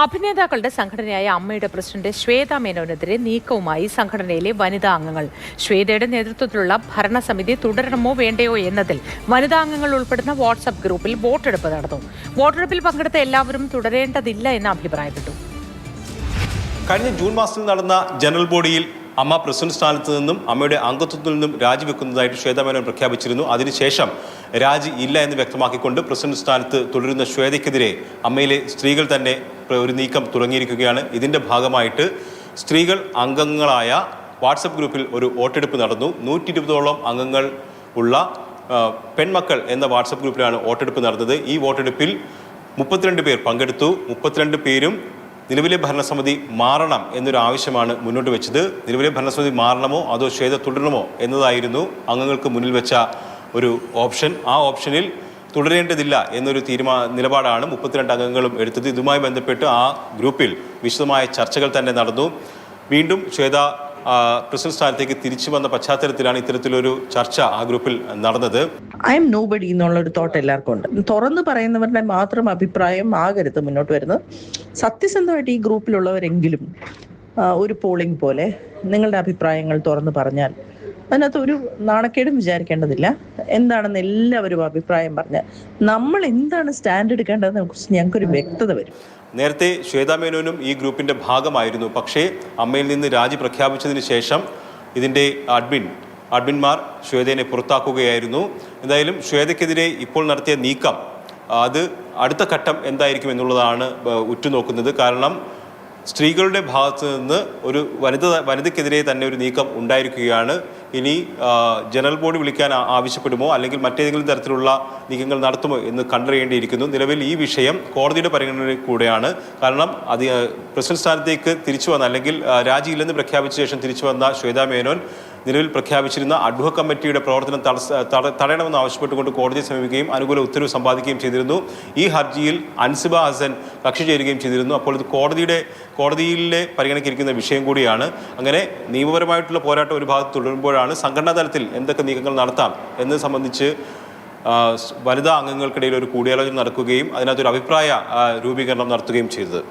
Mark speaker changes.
Speaker 1: അഭിനേതാക്കളുടെ സംഘടനയായ അമ്മയുടെ പ്രസിഡന്റ് ശ്വേത മേനോനെതിരെ നീക്കവുമായി സംഘടനയിലെ വനിതാ അംഗങ്ങൾ. ശ്വേതയുടെ നേതൃത്വത്തിലുള്ള ഭരണസമിതി തുടരണമോ വേണ്ടയോ എന്നതിൽ വനിതാ അംഗങ്ങൾ ഉൾപ്പെടുന്ന വാട്സ്ആപ്പ് ഗ്രൂപ്പിൽ വോട്ടെടുപ്പ് നടന്നു. വോട്ടെടുപ്പിൽ പങ്കെടുത്ത എല്ലാവരും തുടരേണ്ടതില്ല എന്ന് അഭിപ്രായപ്പെട്ടു.
Speaker 2: കഴിഞ്ഞ ജൂൺ മാസത്തിൽ നടന്ന ജനറൽ ബോഡിയിൽ അമ്മ പ്രസിഡന്റ് സ്ഥാനത്ത് നിന്നും അമ്മയുടെ അംഗത്വത്തിൽ നിന്നും രാജിവെക്കുന്നതായിട്ട് ശ്വേത മേനോൻ പ്രഖ്യാപിച്ചിരുന്നു. അതിനുശേഷം രാജി ഇല്ല എന്ന് വ്യക്തമാക്കിക്കൊണ്ട് പ്രസിഡന്റ് സ്ഥാനത്ത് തുടരുന്ന ശ്വേതയ്ക്കെതിരെ അമ്മയിലെ സ്ത്രീകൾ തന്നെ ഒരു നീക്കം തുടങ്ങിയിരിക്കുകയാണ്. ഇതിൻ്റെ ഭാഗമായിട്ട് സ്ത്രീകൾ അംഗങ്ങളായ വാട്സപ്പ് ഗ്രൂപ്പിൽ ഒരു വോട്ടെടുപ്പ് നടന്നു. 120ഓളം അംഗങ്ങൾ ഉള്ള പെൺമക്കൾ എന്ന വാട്സപ്പ് ഗ്രൂപ്പിലാണ് വോട്ടെടുപ്പ് നടന്നത്. ഈ വോട്ടെടുപ്പിൽ 32 പേർ പങ്കെടുത്തു. 32 പേരും നിലവിലെ ഭരണസമിതി മാറണം എന്നൊരു ആവശ്യമാണ് മുന്നോട്ട് വെച്ചത്. നിലവിലെ ഭരണസമിതി മാറണമോ അതോ ശ്വേത തുടരണമോ എന്നതായിരുന്നു അംഗങ്ങൾക്ക് മുന്നിൽ വെച്ച ഒരു ഓപ്ഷൻ. ആ ഓപ്ഷനിൽ തുടരേണ്ടതില്ല എന്നൊരു നിലപാടാണ് 32 അംഗങ്ങളും എടുത്തത്. ഇതുമായി ബന്ധപ്പെട്ട് ആ ഗ്രൂപ്പിൽ വിശദമായ ചർച്ചകൾ തന്നെ നടന്നു. വീണ്ടും ശ്വേത പ്രസിഡന്റ് സ്ഥാനത്തേക്ക് തിരിച്ചു വന്ന പശ്ചാത്തലത്തിലാണ് ഇത്തരത്തിലൊരു ചർച്ച ആ ഗ്രൂപ്പിൽ നടന്നത്.
Speaker 3: ഐ എം നോബഡി എന്നുള്ളൊരു തോട്ട് എല്ലാവർക്കും ഉണ്ട്. തുറന്നു പറയുന്നവരുടെ മാത്രം അഭിപ്രായം ആകരുത് മുന്നോട്ട് വരുന്നത്. സത്യസന്ധമായിട്ട് ഈ ഗ്രൂപ്പിലുള്ളവരെങ്കിലും ഒരു പോളിംഗ് പോലെ നിങ്ങളുടെ അഭിപ്രായങ്ങൾ തുറന്നു പറഞ്ഞാൽ അതിനകത്ത് ഒരു നാണക്കേടും വിചാരിക്കേണ്ടതില്ല. എന്താണെന്ന് എല്ലാവരും അഭിപ്രായം പറഞ്ഞാൽ നമ്മൾ എന്താണ് സ്റ്റാൻഡ് എടുക്കേണ്ടതെന്ന് കുറിച്ച് ഞങ്ങൾക്കൊരു വ്യക്തത വരും.
Speaker 2: നേരത്തെ ശ്വേത മേനോനും ഈ ഗ്രൂപ്പിൻ്റെ ഭാഗമായിരുന്നു. പക്ഷേ അമ്മയിൽ നിന്ന് രാജി പ്രഖ്യാപിച്ചതിന് ശേഷം ഇതിൻ്റെ അഡ്മിന്മാർ ശ്വേതയെ പുറത്താക്കുകയായിരുന്നു. എന്തായാലും ശ്വേതയ്ക്കെതിരെ ഇപ്പോൾ നടത്തിയ നീക്കം അത് അടുത്ത ഘട്ടം എന്തായിരിക്കും എന്നുള്ളതാണ് ഉറ്റുനോക്കുന്നത്. കാരണം സ്ത്രീകളുടെ ഭാഗത്ത് നിന്ന് ഒരു വനിതയ്ക്കെതിരെ തന്നെ ഒരു നീക്കം ഉണ്ടായിരിക്കുകയാണ്. ഇനി ജനറൽ ബോഡി വിളിക്കാൻ ആവശ്യപ്പെടുമോ അല്ലെങ്കിൽ മറ്റേതെങ്കിലും തരത്തിലുള്ള നീക്കങ്ങൾ നടത്തുമോ എന്ന് കണ്ടറിയേണ്ടിയിരിക്കുന്നു. നിലവിൽ ഈ വിഷയം കോടതിയുടെ പരിഗണനയിൽ കൂടെയാണ്. കാരണം അത് പ്രസിഡന്റ് സ്ഥാനത്തേക്ക് തിരിച്ചു വന്ന അല്ലെങ്കിൽ രാജിയില്ലെന്ന് പ്രഖ്യാപിച്ച ശേഷം തിരിച്ചു വന്ന ശ്വേത മേനോൻ നിലവിൽ പ്രഖ്യാപിച്ചിരുന്ന അഡ്ഹോക് കമ്മിറ്റിയുടെ പ്രവർത്തനം തടയണമെന്ന് ആവശ്യപ്പെട്ടുകൊണ്ട് കോടതിയെ സമീപിക്കുകയും അനുകൂല ഉത്തരവ് സമ്പാദിക്കുകയും ചെയ്തിരുന്നു. ഈ ഹർജിയിൽ അൻസിബ ഹസൻ കക്ഷി ചേരുകയും ചെയ്തിരുന്നു. അപ്പോൾ ഇത് കോടതിയിലെ പരിഗണിക്കിരിക്കുന്ന വിഷയം കൂടിയാണ്. അങ്ങനെ നിയമപരമായിട്ടുള്ള പോരാട്ടം ഒരു ഭാഗത്ത് തുടരുമ്പോഴാണ് സംഘടനാ തലത്തിൽ എന്തൊക്കെ നീക്കങ്ങൾ നടത്താം എന്നത് സംബന്ധിച്ച് വനിതാ അംഗങ്ങൾക്കിടയിൽ ഒരു കൂടിയാലോചന നടക്കുകയും അതിനകത്തൊരു അഭിപ്രായ രൂപീകരണം നടത്തുകയും ചെയ്തത്.